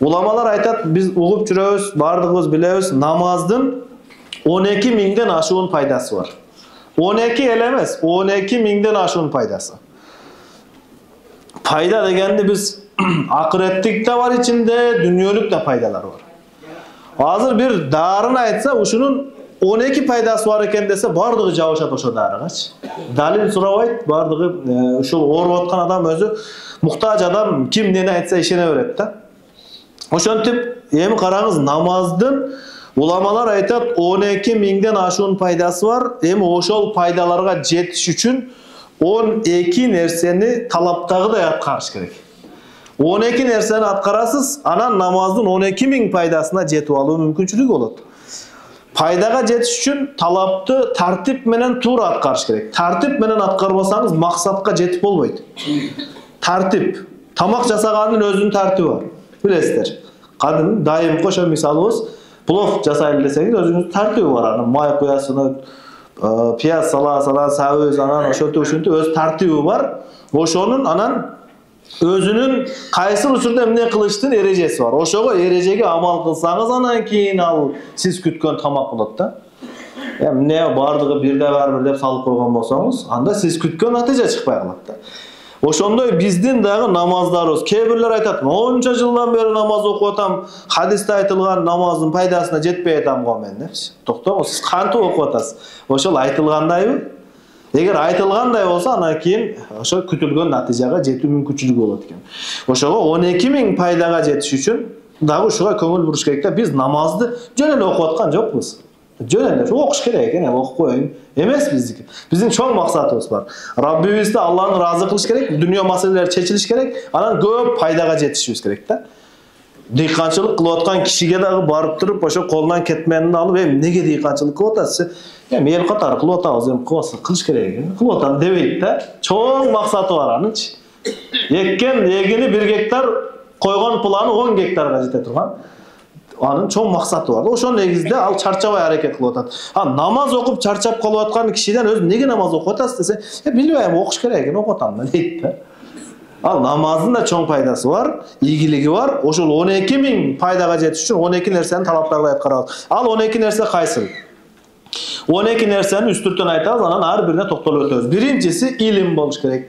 Ulamalar aytat, biz uğup жүрөбүz, bardığımız bilebиz, namazdın 12 mingden aşığın paydası var. 12 elemez, 12 mingden aşığın paydası. Payda degendi biz ahiretlik de var içinde, dünyoluk da paydalar var. Hazır bir darını aytsa, uşunun 12 paydası var eken dese, bardığı jabışat oşo darıgaç. Dalil surabayt, bardığı şu orup atkan adam özü, muhtaç adam kim neni aytsa işine öğret da. Oşontip, emi karağız namazdın, ulamalar aytat 12 mingden aşığın paydası var. Emi oşol paydalarga jetiş üçün 12 nerseni talaptağı da atkariş gerek. 12 nerseni atkarasız, anan namazdın 12 ming paydasına jetip alуу mümkünçülük bolot. Paydaga jetiş üçün talapты tartip menen tuura atkariş gerek. Tartip menen atkarbasanız maksatка jetip bolboyt. Tartip. Tamak jasagandын özünün tartibi var. Bilesizler. Kadın daim koşa misalımız plov jasaylı deseniz özünüz tartibi var. May koyasını, piyaz sala savuz anan oşontu öz tartibi var. Oşonun anan özünün kaysı uçurda emne kılıçtın erecesi var. Oşoga erecege amal kılsanız anan keyin al siz kütkön tamak bolot da. Ne bardığı birde var birde salıp koygan bolsanız, anda siz kütkön natija çıkpay kalat da. Oşondoy bizdin dagı namazlarыбыз. Kebirler aytat, "Onça жылдан beri namaz okup atam, hadiste aytılgan namazın paydasına jetpey atam go men" depçi. Toktonguz, siz kantip okup atasız. Oşol aytılgandayбы? Eger aytılganday bolsa, anan keyin oşo kütülgөн natijaga jetүү mümkünçülügü bolot eken. Oşoga 12 ming paydaga jetiş üçün dagı uşuga köngül buruş керек да. Biz namazды jön эле okup atkан жокпуз. Jön эле okuş керек экен, okup koyun. Emes bizdiki. Bizim çoğ maksatımız var. Rabbimizde Allah'ın razı kılış gerek, dünya meseleleri çeçiliş gerek, anan köp paydaga jetişimiz gerek da. Dıykançılık kılıp atkan kişiге dagı barıp turup oşo kolundan ketmenini alıp, nege dıykançılık kılıp atasız? El katarı kılıp atabız, kılış gerek eкен. Kılıp atan debeyt da. Çoğ maksatı var anınç. Ekken egini 1 hektar, koygan planı 10 hektarga jete turgan. Anın çoğ maksatı var. Oşon negizde al çarçabay hareket kılıp atat. Ha namaz okup çarçap kılıp atkan kişiden öz nege namaz okup atasız dese, bilbeyim okuş gerek eken, okup atam da deyit de. Al namazın da çoğ paydası var, ilgiligi var. Oşol 12 ming paydaga jetiş üçün 12 nerseni talaplarga atkara. Al 12 nerse kayсы? 12 nerseni üstürtön aytabız, anan har birine toktolup ötöbüz. Birincisi ilim boluş gerek.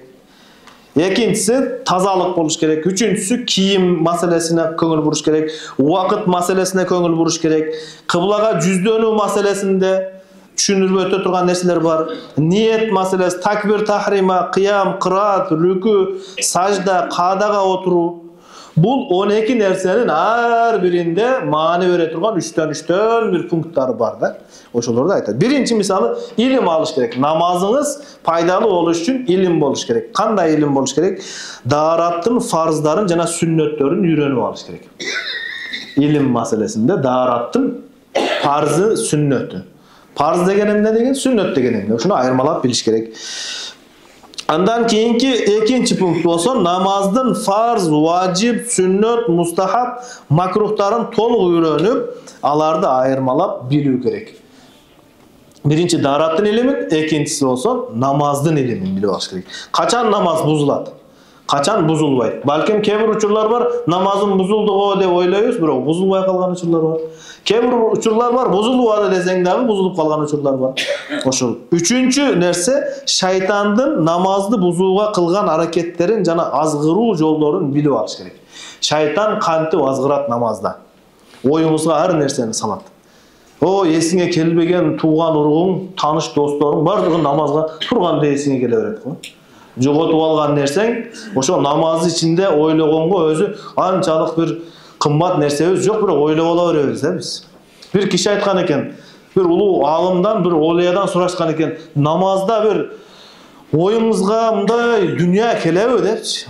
Ekinçisi tazalık boluş gerek. Üçüncüsü kiyim maselesine köngül buruş gerek. Vakıt maselesine köngül buruş gerek. Kıblaga жүздөнүү maselesinde düşünürüp öte turgan nerseler var. Niyet maselesi, takbir tahrima, kıyam, kıraat, rükü, sajda, kadaga oturu. Bul 12 nersenin her birinde mani vere turgan 3'ten bir punktları var da. Oşolor da aytadi. Birinci misalı ilim alış gerek. Namazınız paydalı oluş üçün ilim boluş gerek. Kanday ilim boluş gerek? Daharattın farzların jana sünnetlerin үйrөнүp alış gerek. İlim maselesinde daharattın farzı sünneti. Farz degenim ne degen? Sünnet degenim ne? Şunu ayırmalap biliş gerek. Andan keyinki ikinci punkt olsa namazdın farz, vacip, sünnet, mustahab, makruhların toluk үйrөнüp, alarda ayırmalap bilүү gerek. Birinci daharattın ilimin, ikincisi olsa namazdın ilimin bilip alış gerek. Kaçan namaz buzulat? Kaçan buzulbayt? Balkim kebir uçurlar var, namazın buzuldu o dep oylayız, biro buzulbay kalgan uçurlar var. Kebir uçurlar var, buzulup deseng dagı buzulup kalgan uçurlar var. Oşul. Üçüncü nerse şeytandın namazdı buzuğa kılgan hareketlerin jana azgırуу jolдорун bilip alış gerek. Şeytan kantip azgırat namazda. Oyumuzga her nerseni salat. O esine kelbegen tuğan urug'uң, tanış dostlarың bardыгы namazga turganda esine kele berет go. Jogotup algan nerseň, oşo namaz içinde oylogongo özü ançalık bir kımmat nersebиz jok, bирок ойлоп ала беребиz da biz. Bir kişi aytkan eken, bir ulu alımdan, bir oliyadan soraşkan eken, namazda bir oyumuzga mınдай dünya kelebe depçi.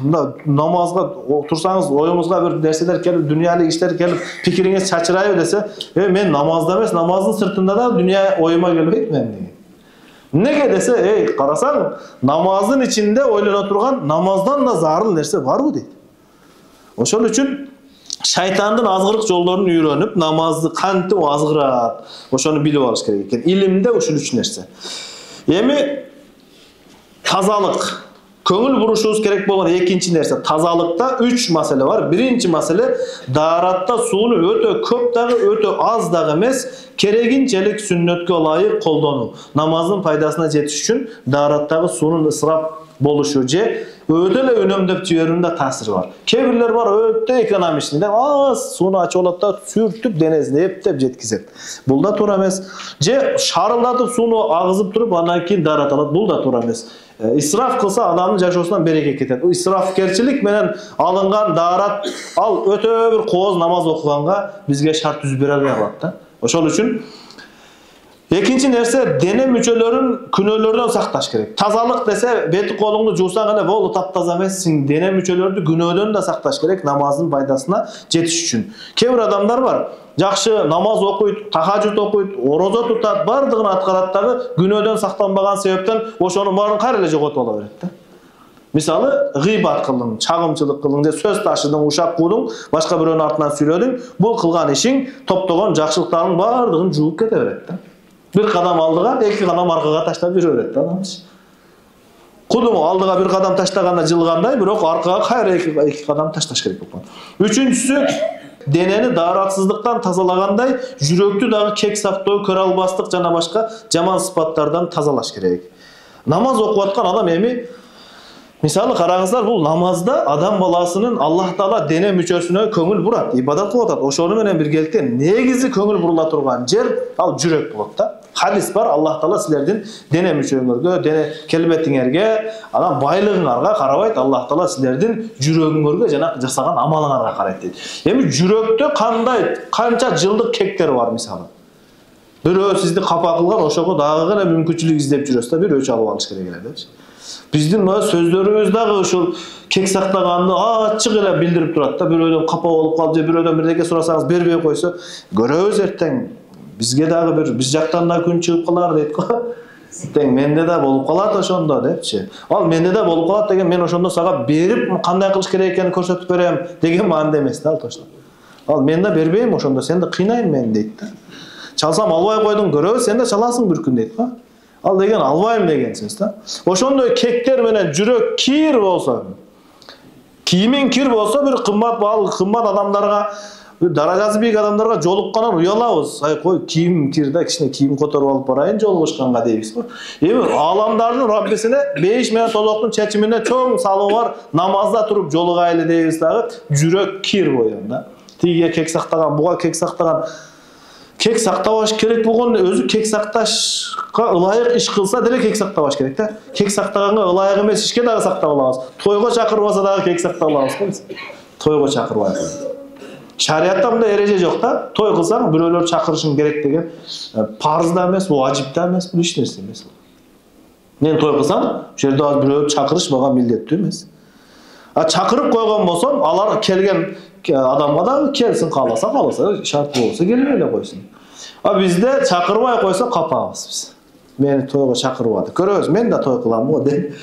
Namazga otursanız oyumuzga bir nerseler kelip, dünyalık işler kelip, pikiriňiz çaçırayı dese, men namazda emes, namazın sırtında da dünya oyuma gelbeyt men degen. Nege dese, karasan namazın içinde oylana turgan namazdan da zarıl nerse var bu deydi. Oşol üçün şeytandın azgırık jolдорун үйрөнүp, namazdı kantip azgırat, oşonu bilip alış gerek eken. İlimde uşul üç nerse. Emi tazalık, Köngül buruşubuz kerek bolgan ekinçi nerse tazalыкta 3 masele var. Birinci masele daharatda suunu öte köp dagı öte az dagı emes, kereginçelik sünnetke layık koldanуу. Namazın paydasına jetiş üçün daharattagı suunun ısrap boluşu je ödele önömdep jiberiünde tasiri var. Kebirler var öte ekonomistinde az suunu açıp alat da sürtüp denesine eптеп жеткизет. Бул да туура эмес. Je şarылдатып suunu agызып туруp андан кийин даарат алат. Бул да туура эмес. İsraf kılsa adamın жашоосунан береке кетет. O israfkerçilik menen alıngan daarat al öte bir koz namaz okuganga bizge şart düz bere alбай калат da. Oşol üçün ekinci nerse dene müçölörün günöөлөрдөн saqtaş kerek. Tazalık dese beti kolunu juusan gana bolu taptaza emessin. Dene müçölördü günöөлөн da saqtaş kerek namazın paydasına jetiş üçün. Kebir adamlar var. Жақшы namaz okuyup, tahajjud okuyup, oroza tutat, bardığını atkarat dagı günödön saqtanbagan sebepten oşonun barın karele jogotуп ala berет da. Misalı gıybat kıldın, çağımçılık kıldın, söz taşıdın, uşak kudun, başka birinin артынан süylödün, bu kılgan işin toptogon жақшылыктарың bardığını juup kete berет da. Bir kadam aldığa, iki kadam arkaga taşlap jüre berет da. Kudun aldığa bir kadam taşlaganda jılganday, birok arkaga kayra iki kadam taşlaş kerek bolgan. Üçüncüsü deneni daharatsızlıktan tazalaganday jüröktü dagı kek saktoo, kör albastык jana başka jaman sıfatlardan tazalaş kerek. Namaz okup atkan adam emi misalı karаңыздар bul namazda adam balasının Allah Taala dene müçösüne köngül burat, ibadat kılıp atat. Oşonu menen birgelikte negizi köngül burula turgan jer al jürök bolot da. Hadis var Allah Taala sizlerden dene müçöңөрgө, dene kelbetiңерге, ana байлыгыңарга карабайт. Allah Taala sizlerden jürөгүңөргө жана жасаган амалыңарга карайт дейт. Эми jüröktө кандай, канча жылдык кектер бар мисалы. Бирөө сизди капа кылган, ошого дагы гана мүмкүнчүлүк издеп жүрөсүз да, бирөө чалып алыш керек эле. Биздин сөздөрүбүз дагы ушул кек сактаганды ачык эле билдирип турат да. Бирөөдөн капа болуп калып, же бирөөдөн бирдеке сурасаңыз бербей койсо, көрөбүз эртең. Бизге дагы бир биз жактан да күн чыгып калар дейт го. Тең менде да болуп калат ошондо депчи. Ал менде да болуп калат деген мен ошондо сага берип кандай кылыш керек экенин көрсөтүп берем деген маанада эмес да, ал точно. Ал мен да бербейм ошондо, сен да кыйнайм мен дейт да. Çalsam alбай койдуң, көрөбүз, сен да çalасың bir күн дейт го. Ал деген албайм деген сөз да. Ошондой кектер менен жүрөк кир болсо, кийимиң кир болсо бир кымбат баал, кымбат адамдарга, даражасы бийик адамдарга жолукканан уялабыз. Ай кой, кийим кир да, кичине кийим которуп алып барайын жолугушканга дейбиз го. Эми аламдардын Раббисине 5 менен тозоктун чечимине чоң салуу бар, намазда туруп жолугайлы дейбиз дагы, жүрөк кир боюн да. Тиге кек сактаган, буга кек сактаган кек сактабаш керек болгон өзү кек сакташка ылайык иш кылса деле кек сактабаш керек да. Кек сактаганга ылайык эмес ишке дагы сактап алабыз. Тойго чакырбаса дагы кек сактап алабыз го биз. Тойго чакырбай. Шариатта мындай эреже жок да. Той кылсаң бирөөлөр чакырышың керек деген парыз да эмес, важип да эмес, бул эч нерсе эмес. Мен той кылсам, ошол жерде бирөө чакырыш мага милдеттүү эмес. А чакырып койгон болсом, алар келген адамга да келсин, кааласа, шарт болсо келбей эле койсун. А бизде чакырбай койсо капабыз биз. Мени тойго чакырбады. Көрөбүз, мен да той кылам го деп.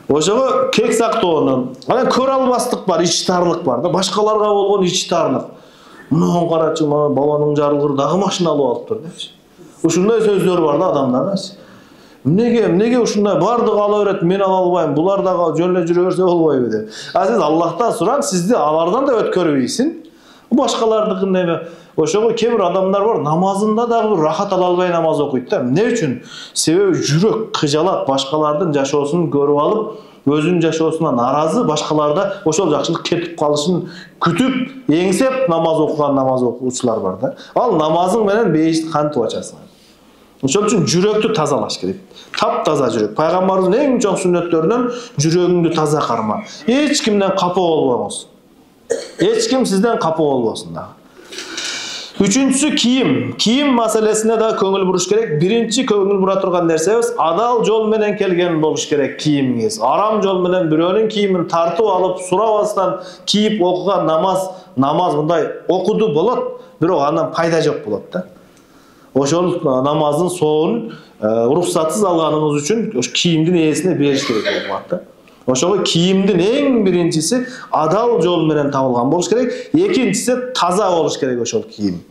Ошого кек сактоонун, анан көр албастык бар, ичтарлык бар да, башкаларга болгон ичтарлык. Мунун карачы, баланын жарылгыр дагы машина алып алыптыр депчи. Ушундай сөздөр бар да адамдарда. Эмнеге ушундай бардыгы ала берет, мен ала албайм, булар дагы жөн эле жүрө берсе болбойбу деп. А сиз Аллахтан сураңыз, сизди алардан да өткөрбөйсүн. Башкалардыкын эме. Ошого кээ бир адамдар бар, намазында дагы бир рахат ала албай намаз окуйт да. Эмне үчүн? Себеби жүрөк кыжалат, башкалардын жашоосун көрүп алып, өзүнүн жашоосуна наразы, башкаларда ошол жакшылык кетип калышын күтүп, эңсеп намаз окуган намаз окуучулар бар да. Ал намазың менен бейишти кантип ачасың? Ошол үчүн жүрөктү тазалаш керек. Таптаза жүрөк. Пайгамбарыбыздын эң чоң сүннөттөрүнөн жүрөгүңдү таза карма. Эч кимден капа болбоңуз. Эч ким сизден капа болбосун да. Üçüncüsü kiyim. Kiyim masalesine de köngül buruş gerek. Birinci köngül bura turgan nersebиz adal jol menen kelgen boluş gerek kiyiminiz. Aram jol menen biröөнүн кийимин тартып алып, сурабастан кийип окуган намаз мындай окуду болот, бирок андан пайда жок болот да. Ошол намаздын соонун уруксатсыз алганыңыз үчүн ош кийимдин ээсине бериш керек болот да. Ошого кийимдин эң биринчиси адал жол менен табылган болуш керек. Экинчиси таза болуш керек ошол кийим.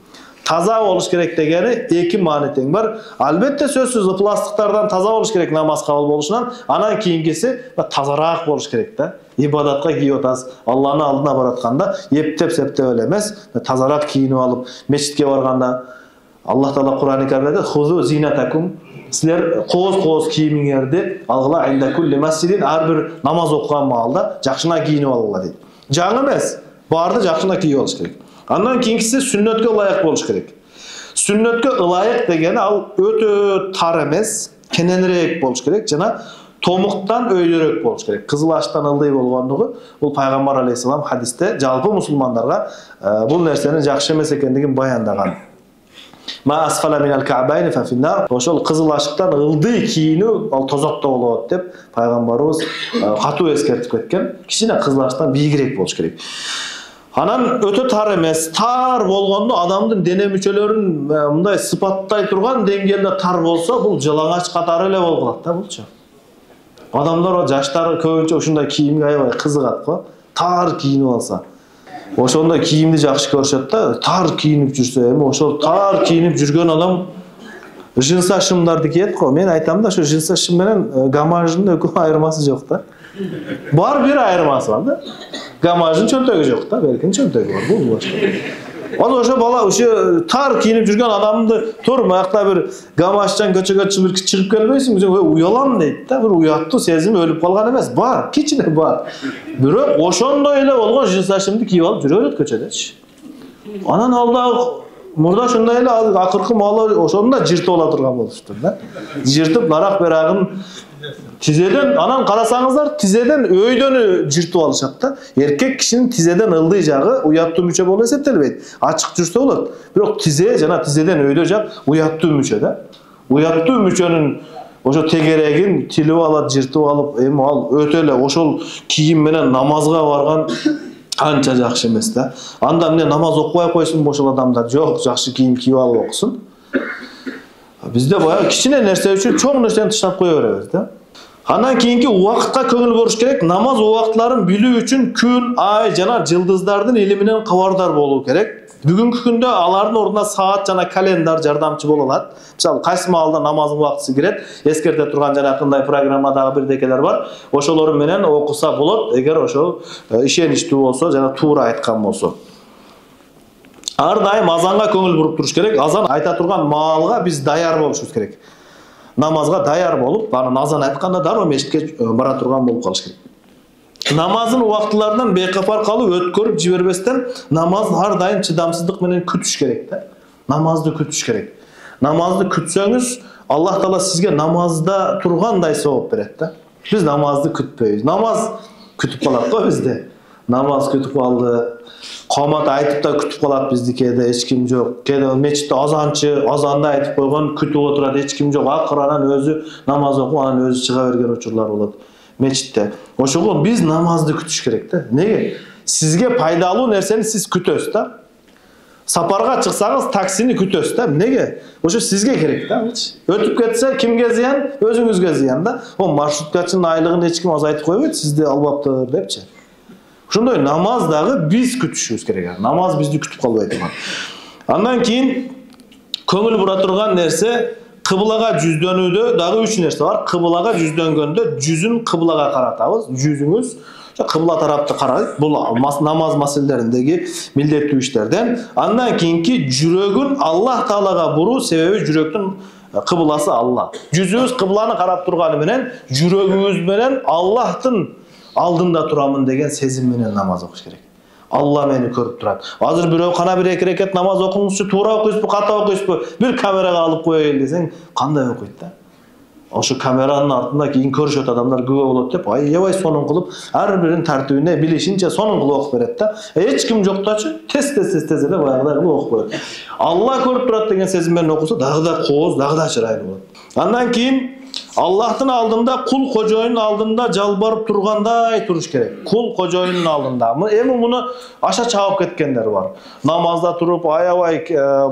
taza boluş kerek degeni eki maani teң бар. Albatta сөзсүз ыпластыктардан таза болуш керек намаз кабыл болушунан. Анан кийинкиси тазараак болуш керек да. Ибадатка кийип атасыз, Алланын алдына баратканда ептеп-септеп эле эмес, тазараак кийинип алып, мечитке барганда Аллах Таала Кур'ан-ы Каримде "Хузу зинатакум" силер кооз кийимиңерди алгыла инда кулли масжидин, ар бир намаз окуган маалда жакшына кийинип алгыла дейт. Жаңы эмес, барды жакшына кийип алыш керек. Андан кийинкиси сүннөткө ылайык болуш керек. Сүннөткө ылайык дегени ал өтө тар эмес, кененирээк болуш керек жана томуктан өйдөрөөк болуш керек. Кызыл аштан ылдый болгондугу бул пайгамбар алейхиссалам хадисте жалпы мусулмандарга бул нерсенин жакшы эмес экендигин баяндаган. Ма асфала минал ка'байни фа финнар. Ошол кызыл ашыктан ылдый кийинүү ал тозокто болот деп пайгамбарыбыз катуу эскертип кеткен. Кичине кызыл аштан бийигирээк болуш керек. Анан өтө тар эмес, тар болгондо адамдын дене мүчөлөрүн мындай сыпаттай турган деңгээлде тар болсо, бул жалаңач катары эле болуп калат да булчу. Адамдар жаштары көбүнчө ушундай кийимге аябай кызыгат го. Тар кийинип алса. Ошондой кийимди жакшы көрүшөт да, тар кийинип жүрсө, эми ошол тар кийинип жүргөн адам жынса шымдарды кийет го. Мен айтам да, ошо жынса шым менен гамаждын экөө айырмасы жок да. Бар бир айырмасы бар да. Гамаждын чөнтөгү жок да, белкин чөнтөгү бар, бул башка. Ал ошо бала ошо тар кийинип жүргөн адамды тур маякта бир гамажчан көчөгө чыгып келбейсиң, уялам дейт да, бир уяттуу сезим өлүп калган эмес, бар, кичине бар. Бирок ошондой эле болгон жынсашымды кийип алып жүрө берет көчөдөчү. Анан алда мурда ошондой эле акыркы маалы ошондо жыртып ала турган болуштур да. Жыртып нарак берагын тизеден, анан карасаңыздар, тизеден өйдөнү жыртып алышат да. Эркек кишинин тизеден ылдый жагы уяттуу мүчө болуп эсептелбейт. Ачык жүрсө болот. Бирок тизе жана тизеден өйдө жак уяттуу мүчө да. Уяттуу мүчөнүн ошо тегерегин тилип алат, жыртып алып, эми ал өтө эле ошол кийим менен намазга барган анча жакшы эмес да. Анда эмне намаз окубай койсун ошол адамдар? Жок, жакшы кийим кийип алып окусун. Бизде баягы кичине нерсе үчүн чоң нерсени таштап кое беребиз да. Андан кийинки убакытка көңүл буруш керек. Намаз убакытларын билүү үчүн күн, ай жана жылдыздардын илиминен кабардар болуу керек. Бүгүнкү күндө алардын ордуна саат жана календар жардамчы боло алат. Мисалы, кайсы маалда намаздын убактысы кирет, эскерте турган жанакындай программадагы бирдекелер бар. Ошолор менен окуса болот, эгер ошол ишеничтүү болсо жана туура айткан болсо. Ар дайым азанга көңүл буруп туруш керек. Азан айта турган маалга биз даяр болушубуз керек. Намазга даяр болуп, анан азан айтканда дароо мешитке бара турган болуп калыш керек. Намаздын убактыларынан бейкафар калып, өткөрүп жибербестен намаз ар дайым чыдамсыздык менен күтүш керек да. Намазды күтүш керек. Намазды күтсөңүз, Аллах Таала сизге намазда тургандай сооп берет да. Биз намазды күтпөйбүз. Намаз күтүп калат го бизде. Намаз күтүп калды. Камат айтып да күтүп калат биздикеде, эч ким жок. Кээде мечитте азанчы, азанда айтып койгон, күтүп отурат, эч ким жок. Акырынан өзү намаз окуп, анан өзү чыга берген учурлар болот мечитте. Ошого биз намазды күтүш керек да. Неге? Сизге пайдалуу нерсени сиз күтөсүз да. Сапарга чыксаңыз, таксини күтөсүз да. Неге? Ошо сизге керек да. Өтүп кетсе, кимге зыян? Өзүңүзгө зыян да. О, маршруткачынын айлыгын эч ким азайтып койбойт, сизди албаптыр депчи. Ошондой намаз дагы биз күтүшүбүз керек. Намаз бизди күтүп калбай турган. Андан кийин көңүл бура турган нерсе кыблага жүздөнүүдө дагы 3 нерсе бар. Кыблага жүздөнгөндө жүзүн кыблага каратабыз. Жүзүңүз кыбла тарапты карайт. Бул намаз маселелериндеги милдеттүү иштерден. Андан кийинки жүрөгүн Аллах Таалага буруу, себеби жүрөктүн кыбласы Алла. Жүзүбүз кыбланы карап турганы менен жүрөгүбүз менен Аллахтын алдында турамын деген сезим менен намаз окуш керек. Алла мени көрүп турат. Азыр бирөө кана бир эки рекет намаз окуңузчу, туура окуйсузбу, ката окуйсузбу? Бир камерага алып коёйн десең, кандай окуйт да? Ошо камеранын артында кийин көрүшөт адамдар күбө болот деп, аябай сонун кылып, ар биринин тартибине билишинче сонун кылып окуп берет да. Эч ким жоктачы тез эле баягыдай кылып окуп коет. Алла көрүп турат деген сезим менен окуса, дагы да кооз, дагы да чырайлуу болот. Андан кийин Аллахтын алдында, кул кожоюнун алдында жалбарып тургандай туруш керек. Кул кожоюнун алдында. Эми муну аша чабып кеткендер бар. Намазда туруп, аябай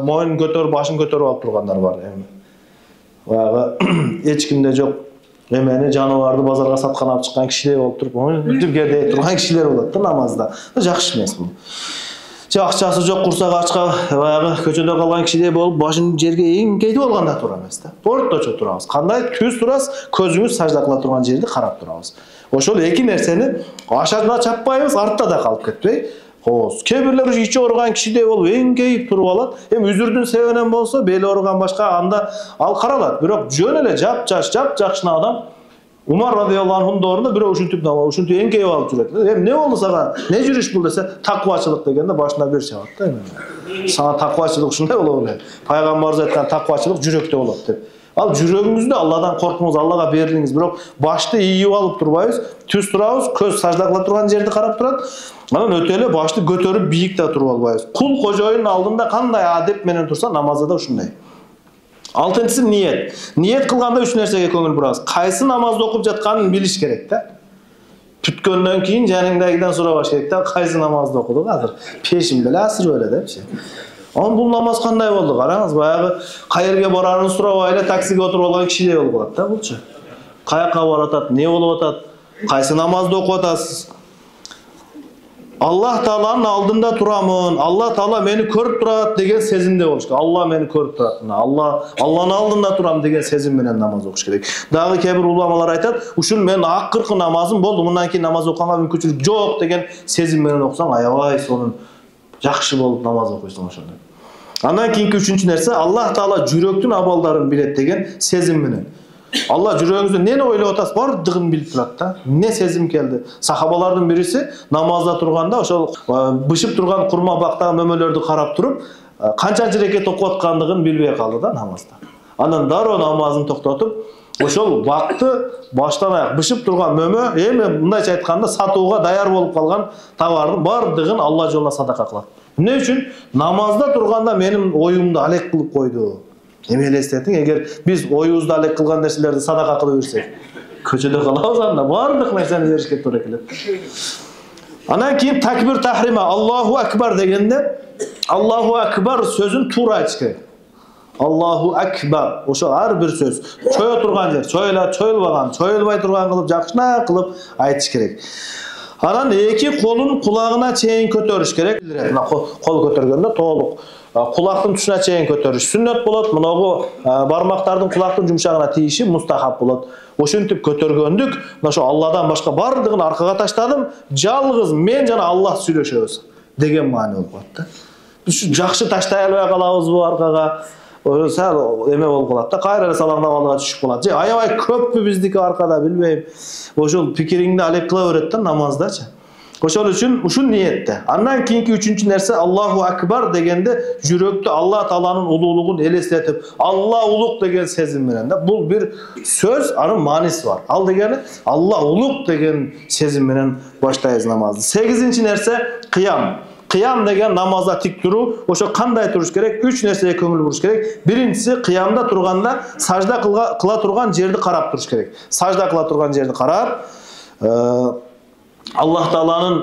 моюн көтөрүп, башын көтөрүп алып тургандар бар эми. Баягы эч кимде жок эмени жаныбарды базарга саткан алып чыккан кишилер болуп туруп, деп турган кишилер болот да намазда. Жакшы эмес бул. Акчасы жок курсак ачка баягы көчөдө калган кишидей болуп башын жерге эңкейтип алганда тура эмес да. Орточо турабыз. Кандай түз турабыз, көзүңүз сажда кыла турган жерди карап турабыз. Ошол эки нерсени ашарына чаппайбыз, артта да калып кетпей. Кээ бирлер ичи ооруган кишидей болуп эңкейип туруп алат. Эми үзүрдүн себебинен болсо, бели ооруган башка анда ал каралат. Бирок жөн эле жапжакшына адам Умар радıyallahu anh'ın doğrunda biri ушинтип эңкейип алып жүрөт. Эми не болду сага? Не жүрүш бул десе, таквачылык дегенде башына бир чабат да эми. Сага таквачылык ушундай боло эле. Пайгамбарыбыз айткан таквачылык жүрөктө болот деп. Ал жүрөгүңүздө Алладан коркуңуз, Аллага берилиңиз, бирок башты ийип алып турбайбыз, түз турабыз, көз сажда кыла турган жерди карап турат. Анан өтө эле башты көтөрүп бийикте туруп албайбыз. Кул кожоюнун алдында кандай адеп менен турса, намазда да ушундай. Алтынчысы ниет. Ниет кылганда үч нерсеге көңүл бурабыз. Кайсы намазды окуп жатканын билиш керек да. Бүткөндөн кийин жаныңдагыдан сурабаш керек да, кайсы намазды окудук азыр. Пешин беле асыр беле депчи. Анан бул намаз кандай болду? Караңыз, баягы кайерге барарын сурабай эле таксиге отуруп алган кишидей болуп калат да булчу. Каяка барып атат, не болуп атат? Кайсы намазды окуп атасыз? Аллах Тааланын алдында турамын, Аллах Таала мени көрүп турат деген сезимде болуш керек. Алла мени көрүп турат. Алланын алдында турам деген сезим менен намаз окуш керек. Дагы кээ бир уламалар айтат, ушул менин акыркы намазым болду, мындан кийин намаз окуганга мүмкүнчүлүк жок деген сезим менен окусаң, аябай сонун жакшы болуп намаз окуйсуң ошондо. Андан кийинки үчүнчү нерсе, Аллах Таала жүрөктүн абалдарын билет деген сезим менен. Алла жүрөгүңүздө нени ойлоп атасыз, бардыгын билип турат да. Не сезим келди? Сахабалардын бириси намазда турганда ошол бышып турган курма бактагы мөмөлөрдү карап туруп, канчанчы рекет окуп аткандыгын билбей калды да намазда. Анан дароо намазын токтотуп, ошол бакты баштан аяк бышып турган мөмө, эми мындайча айтканда сатууга даяр болуп калган товардын бардыгын Алла жолуна садака кылат. Эмне үчүн? Намазда турганда менин оюмду алек кылып койду. Эми элестетиң, эгер биз оюбузду алек кылган нерселерди садака кылып берсек, көчөдө калабыз, анда бардык нерсени беришке туура келет. Анан кийин такбир тахрима, Аллаху акбар дегенде, Аллаху акбар сөзүн туура айтыш керек. Аллаху акбар, ошо ар бир сөз, чое турган жер, чоюлбаган, чоюлбай турган кылып, жакшына кылып айтыш керек. Анан эки колун кулагына чейин көтөрүш керек. Кол көтөргөндө толук кулактын тушуна чейин көтөрүш сүннөт болот. Мынагу бармактардын кулактын жумшагына тийиши мустахаб болот. Ошентип көтөргөндүк, ошо Алладан башка бардыгын аркага таштадым, жалгыз мен жана Аллах сүйлөшөбүз деген маани болуп калат да. Биз жакшы таштай албай калабызбы аркага? Сәл эме болуп калат да, кайра салаңдап алдыга түшүп калат. Же аябай көппү биздики аркада билбейм. Ошол пикириңди алек кыла берет да намаздачы. Ошол үчүн ушул ниетте. Андан кийинки үчүнчү нерсе Аллаху акбар дегенде жүрөктө Алла Тааланын улуулугун элестетип, Алла улук деген сезим менен да. Бул бир сөз, анын мааниси бар. Ал дегени Алла улук деген сезим менен баштайбыз намазды. 8-нчи нерсе кыям. Кыям деген намазда тик туруу, ошо кандай туруш керек? 3 нерсеге көңүл буруш керек. Биринчиси, кыямда турганда сажда кыла турган жерди карап туруш керек. Сажда кыла турган жерди карап, Аллах Тааланын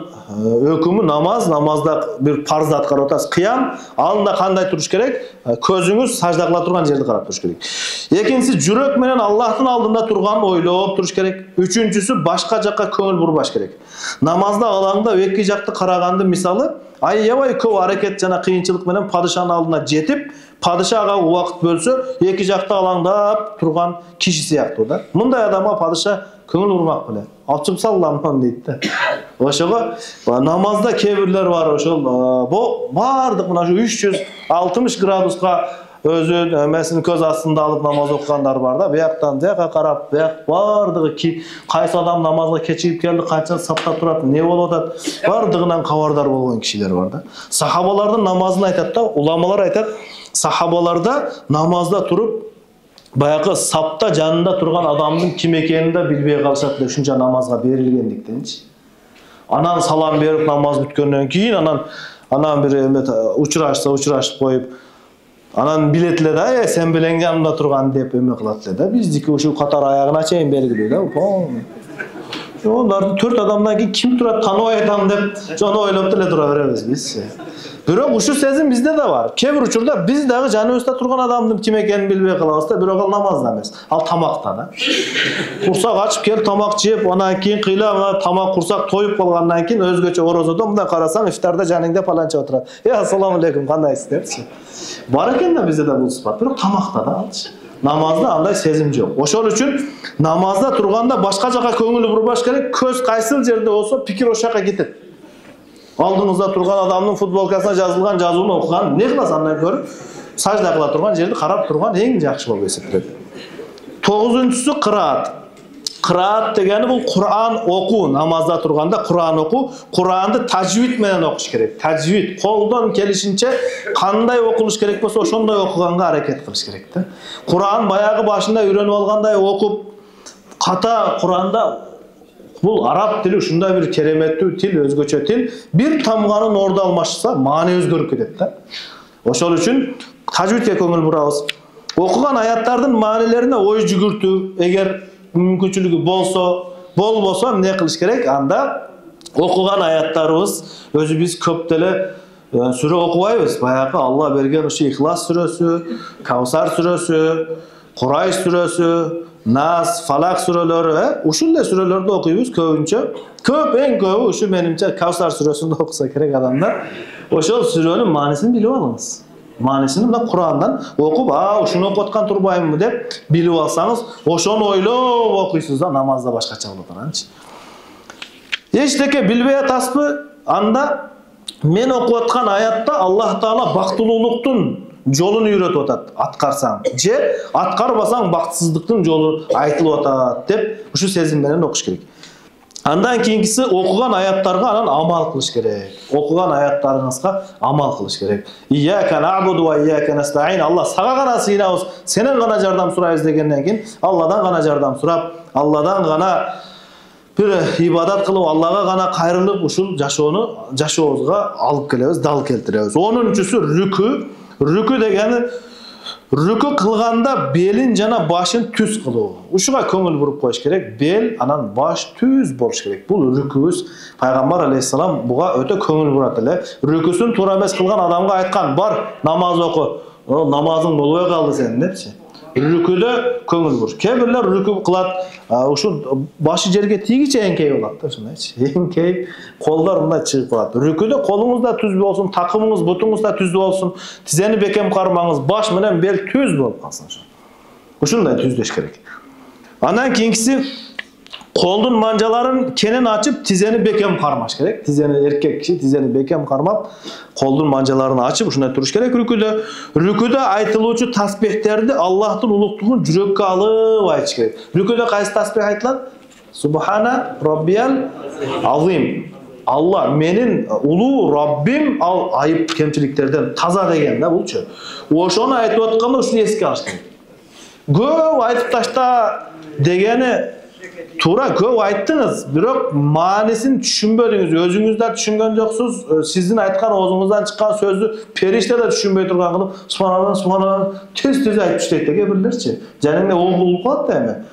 өкүмү намазда бир парзды аткарып атасыз. Кыям, алында кандай туруш керек? Көзүңүз сажда кыла турган жерди карап туруш керек. Экинчиси, жүрөк менен Аллахтын алдында турганын ойлоп туруш керек. Үчүнчүсү, башка жакка көңүл бурбаш керек. Намазда алаңда эки жакты караганды мисалы, аябай көп аракет жана кыйынчылык менен падышанын алдына жетип, падыша ага убакыт бөлсө, эки жакта алаңдап турган киши сыяктуу да. Мындай адамга падыша көңүл бурмак беле. Ачып салламан дейт да. Ошого намазда кээ бирлер бар, ошол бардык мына ушу 360 градуска өзү эмесин көз астында алып намаз окугандар бар да. Бияктан жака карап, бияк бардыгы кайсы адам намазга кечигип келди, канча сапта турат, не болуп атат, бардыгынан кабардар болгон кишилер бар да. Сахабалардын намазын айтат да, уламалар айтат, сахабаларда намазда туруп баягы сапта жанында турган адамдын ким экенин да билбей калышат деп ушунча намазга берилгендиктенчи. Анан салам берип намаз бүткөндөн кийин анан бир учурашып коюп, анан билет эле да, сен белең жанымда турган деп эме кылат эле да. Биздики ушул катар аягына чейин белгилүү да. Оларды 4 адамдан кийин ким турат, тааныбай атам деп, жону ойлоп деле тура беребиз биз. Bирок uşu sezim bizde de var. Kebir uçurda biz dagı janыбызda turgan adamdın kim ekenini bilbey kalabız da, bирок ал намазда эмес. Ал тамакта да. Курсак ачып келип тамак жеп, анан кийин кыйла тамак курсак тоюп калгандан кийин өзгөчө орозодо мындай карасаң ифтарда жаныңда паланча отурат. Ассаламу алейкум, кандайсыз депчи. Бар экен да bizde de бул сыпат. Бирок тамакта да алчы. Namazda андай сезим жок. Ошол үчүн намазда турганда башка жака көңүл бурбаш керек. Көз кайсыл жерде болсо пикир ошол жака кетет. Алдыңызда турган адамдын футболкасына жазылган жазууну окуган не кыласыз андан көрүп сажда кыла турган жерди карап турган эң жакшы болуп эсептелет. 9-нчусу кыраат. Кыраат дегени бул Кур'ан окуу, намазда турганда Кур'ан окуу, Кур'анды тажвид менен окуш керек. Тажвид колдон келишинче кандай окулуш керек болсо ошондой окуганга аракет кылыш керек да. Кур'ан баягы башында үйрөнүп алгандай окуп, ката Кур'анда бул араб тили ушундай бир кереметтүү тил, өзгөчө тил, бир тамганын орду алмашса маани өзгөрүп кетет да. Ошол үчүн тажвидке көңүл бурабыз. Окуган аяттардын маанилерине ой жүгүртүү, эгер мүмкүнчүлүгү болбосо эмне кылыш керек? Анда окуган аяттарыбыз өзү биз көп деле сүрө окубайбыз. Баягы Алла берген ушу Ихлас сүрөсү, Кавсар сүрөсү, Курайш сүрөсү, Нас, Фалак сүрөлөрү, ушундай сүрөлөрдү окуйбуз көбүнчө. Көп, эң көбү ушу менимче Кавсар сүрөсүндө окуса керек адамдар. Ошол сүрөнүн маанисин билип алыңыз. Маанисini мына Курандан окуп, ушуну окуп аткан турбаймынбы деп билип алсаңыз, ошону ойлоп окуйсуз да, намазда башкача болот анчы. Эчтеке билбей атасызбы? Анда мен окуп аткан аятта Аллах Таала бактылуулуктун жолун үйрөтүп атат, аткарсаң. Же аткарбасаң бактсыздыктын жолу айтылып атат деп ушу сезим менен окуш керек. Андан кийинкиси окуган аяттарга анан амал кылыш керек. Окуган аяттарыңызга амал кылыш керек. Ияка набуду ва ияка настаин. Алла сага гана сыйынабыз, сенен гана жардам сурайбыз дегенден кийин Алладан гана жардам сурап, Алладан гана бир ибадат кылып, Аллага гана кайрылып ушул жашообузга алып келебиз, дал келтиребиз. 10-нчусу рүкү. Рүкү дегени рүкү кылганда белин жана башын түз кылуу. Ушуга көңүл буруп коюш керек. Бел анан баш түз болуш керек. Бул рүкүбүз. Пайгамбар алейхиссалам буга өтө көңүл бурат эле. Рүкүсүн туура эмес кылган адамга айткан, бар намаз оку. Намазың болбой калды сенин депчи. Rüküde köngül bur. Kebirler rükü kılat, uşul başı jerge tigiçe enkey bolat da şundayçı. Enkey kollar mında çıkıp bolat. Rüküde kolunuz da tüz bolsun, takımınız, butunuz da tüz bolsun, tizeni bekem karmağınız, baş menen bel tüz bolup kalsın. Uşunday tüzleş gerek. Andan keyingisi koldun mancaların kenen açıp tizeni bekem karmaş gerek. Tizeni erkek kişi tizeni bekem karmap koldun mancalarını açıp şuna turuş gerek rüküde. Rüküde aytılıcı tasbihlerdi Allah'ın ulukluğun cürekке alıp aytış gerek. Rüküde kaysı tasbih aytılan? Subhana Rabbiyal Azim. Allah menin ulu Rabbim al ayıp kemçiliklerden taza degen de bulçu. Oşonu aytıp atqanda şunu eski alış gerek. Göv aytıp taşta degeni Tuğra köp ayttınız, bирок maanisini düşünbödünüz, özüңүздө düşüngөн жоксуз, sizin aytkan oğzunuzdan çıkan sözü perişte de düşünböy turgan kılıp, subhanallah, tez aytıp deyt de kebirlerçi. Janыңda ол bulup kalat da emi.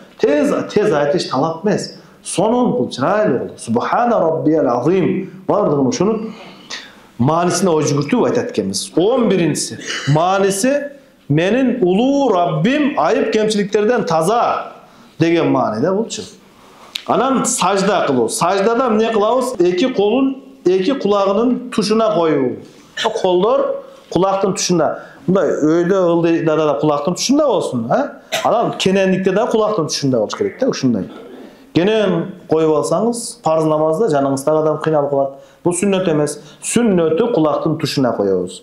Tez aytış talap mes. Sonun kıl çıraylı oldu. Subhana Rabbiyal Azim. Bardığını şunun maanisine o jügürtüp aytatkemiz. 11'incisi. Manisi, menin ulu Rabbim ayıp kemçiliklerden taza degen manide bulçu. Anan sajda kılуу. Sajdada ne kılabız? Eki kolun, eki kulağının tuşuna koyuu. Kollar kulaktın tuşunda. Bunda öyle ıldıda da kulaktın tuşunda olsun. Anan kenenlikte de kulaktın tuşunda olmuş gerek de. Uşunday. Genen koyup alsanız, farz namazda canınızda adam kıynalıp kalat. Bu sünnet emez. Sünneti kulaktın tuşuna koyuyoruz.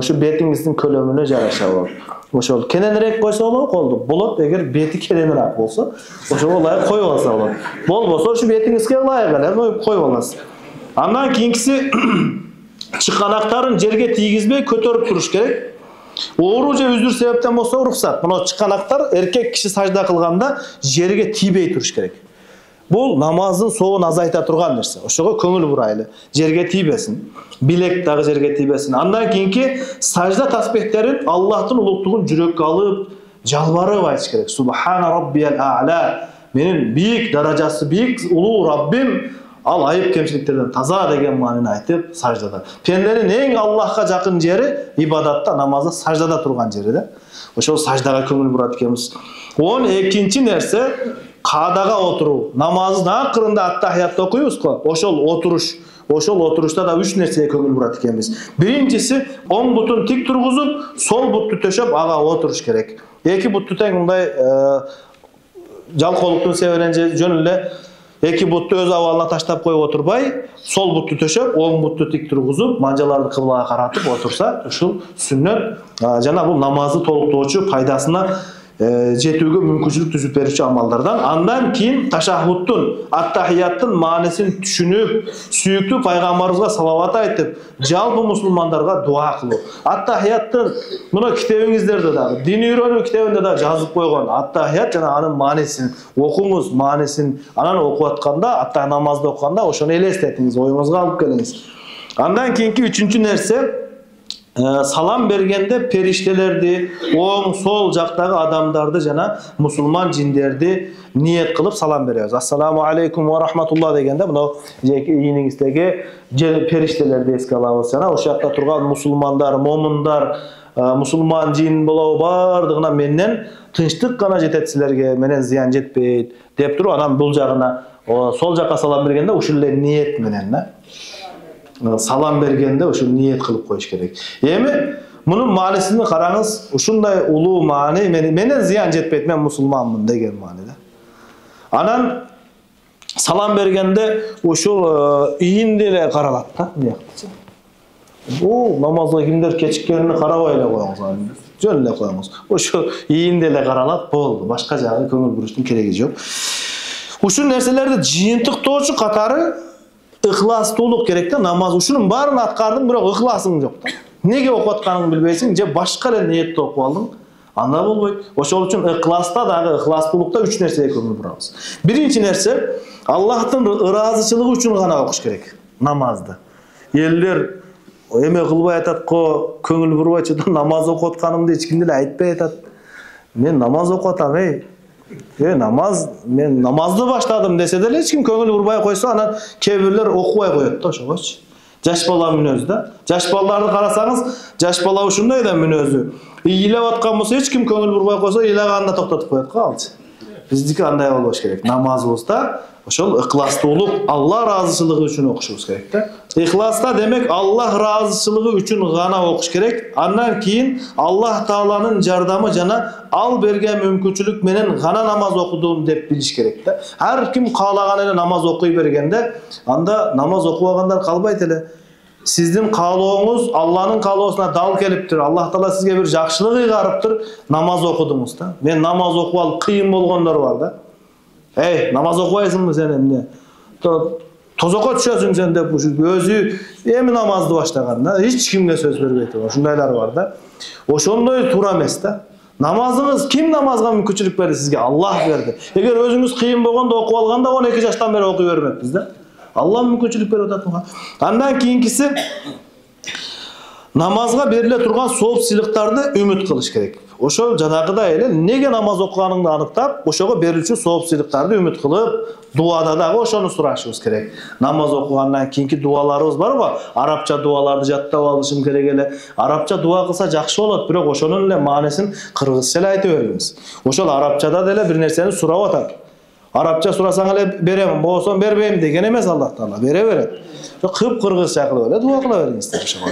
Şu betinizin kölömüne jaraşa olur. Oşol kenenirek koysa oldu. Bolot eğer beti kenenirek olsa, oşol olay koyup alsa olur. Bolbosa şu betingizge layık ele koyup alasın. Andan kийинкisi çıkanakların jerge tiygizbey kötörüp turuş gerek. Oğru je üzdür sebepten bolsa ruhsat. Bunu çıkanaklar erkek kişi sajda kılganda jerge тийбей turuş gerek. Bu namazın soğun azayta turgan nerse. Oşoga köngül buraylı. Jerge тийбесин. Bilek dağı jerge тийбесин. Andan kийинки sajda tasbihlerin Allah'ın ulukluğun jürekке alıp jalbarıp aytış gerek. Subhana Rabbiyal A'la. Menin büyük darajası büyük ulu Rabbim Al ayıp kemçiliklerden taza degen manini aytıp sajdada. Pendenin eng Allah'a jakın jeri ibadatta, namazda, sajdada turgan jeri de. Oşol sajdaga köngül burat ekemiz. 12-nji nerse kadaga oturu. Namazın akırında attahiyatda okuyuz ko. Oşol oturuş. Oşol oturuşta da 3 nerseye köngül burat ekemiz. Birincisi oң butun tik turguzup, sol buttu töşöp aga oturuş gerek. Eki buttu teң mындай жалкоолуктун себебинен жөн эки бутты өз абалына таштап коюп отурбай, сол бутты төшөп, оң бутты тик тургузуп, манжаларды кыблага каратып отурса, ушул сүннөт жана бул намазды толуктоочу пайдасына жетүүгө мүмкүнчүлүк түзүп берүүчү амалдардан. Андан кийин ташаххудтун, аттахияттын маанисин түшүнүп, сүйүктүү пайгамбарыбызга салават айтып, жалпы мусулмандарга дуа кылуу. Аттахияттын мына китебиңиздерде дагы, дин үйрөнүү китебинде да жазып койгон. Аттахият жана анын маанисин окуңуз, маанисин анан окуп атканда, аттахият намазды окуганда ошону элестетиңиз, оюңузга алып келиңиз. Андан кийинки үчүнчү нерсе, салам бергенде периштелерди, оң сол жактагы адамдарды жана мусулман жиндерди ниет кылып салам беребиз. Ассаламу алейкум ва рахматулла дегенде мына ийниңиздеги периштелерди эске алабыз жана ошол жакта турган мусулмандар, момундар, мусулман жин болобу бардыгына менден тынчтык гана жетет силерге, менен зыян жетпейт деп туруп, анан бул жагына сол жакка салам бергенде ушул эле ниет менен салам бергенде ушул ниет кылып коюш керек. Эми мунун маанисин караңыз, ушундай улуу маани, менен зыян жетпейт, мен мусулманмын деген мааниде. Анан салам бергенде ушул ийин деле каралат да, буяктачы. Бул намазга кимдер кечиккенин карабай эле коюңуз, жөн эле коюңуз. Ошо ийин деле каралат, болду. Башка жагы көңүл буруштун кереги жок. Ушул нерселерди жыйынтыктоочу катары ыхластуулук керек да. Намаз ушунун баарын аткардың, бирок ыхласың жок да. Неге окуп атканыңды билбейсиң, же башка эле ниетте окуп алдың, анда болбойт. Ошол үчүн ыхласта дагы, ыхластуулукта 3 нерсеге көңүл бурабыз. Биринчи нерсе, Аллахтын ыраазычылыгы үчүн гана окуш керек намазды. Элдер эме кылбай атат го, көңүл бурбайчу да намаз окуп атканымды эч ким деле айтпай атат. Мен намаз окуп атам, намаз, мен намазды баштадым десе деле эч ким көңүл бурбай койсо, анан кээ бирлер окубай коет да ошогочу. Жаш бала мүнөзү да. Жаш балдарды карасаңыз, жаш бала ушундай да мүнөзү. Ыйлап аткан болсо эч ким көңүл бурбай койсо, ыйлаганында токтотуп коет го алчы. Биздики андай болбош керек. Намазыбызда ошол ыхластуулук, Алла ыраазычылыгы үчүн окушубуз керек да. Ыхласта демек Алла ыраазычылыгы үчүн гана окуш керек. Андан кийин Аллах Тааланын жардамы жана ал берген мүмкүнчүлүк менен гана намаз окудум деп билиш керек да. Ар ким каалаган эле намаз окуй бергенде, анда намаз окубагандар калбайт эле. Сиздин каалооңуз Алланын каалоосуна дал келиптир. Аллах Таала сизге бир жакшылык ыйгарыптыр, намаз окудуңуз да. Мен намаз окуп алып кыйын болгондор бар да. Намаз окубайсыңбы сен эмне? Тозокко түшөсүң сен деп өзү эми намазды баштаган да. Эч кимге сөз бербейт. Ушундайлар бар да. Ошондой туура эмес да. Намазыңыз, ким намазга мүмкүнчүлүк берди сизге? Аллах берди. Эгер өзүңүз кыйын болгондо окуп алганда 12 жаштан бери окуй бермекпиз да. Алла мүмкүнчүлүк берип атат. Андан кийинкиси, намазга бериле турган сооп сыйлыктарды үмүт кылыш керек. Ошол жанагыдай эле неге намаз окуганыңды аныктап, ошого берилчү сооп сыйлыктарды үмүт кылып, дуада дагы ошону сурашыбыз керек. Намаз окугандан кийинки дуаларыбыз бар го, арабча дуаларды жаттап алышым керек эле. Арабча дуа кылса жакшы болот, бирок ошонун эле маанисин кыргызча эле айтып беребиз. Ошол арабчада деле бир нерсени сурап атат. Арабча сурасаң эле берем, болсо бербейм деген эмес Аллах Таала, бере берет. Кып кыргызча кылып эле дуа кыла бериңиздер ошого.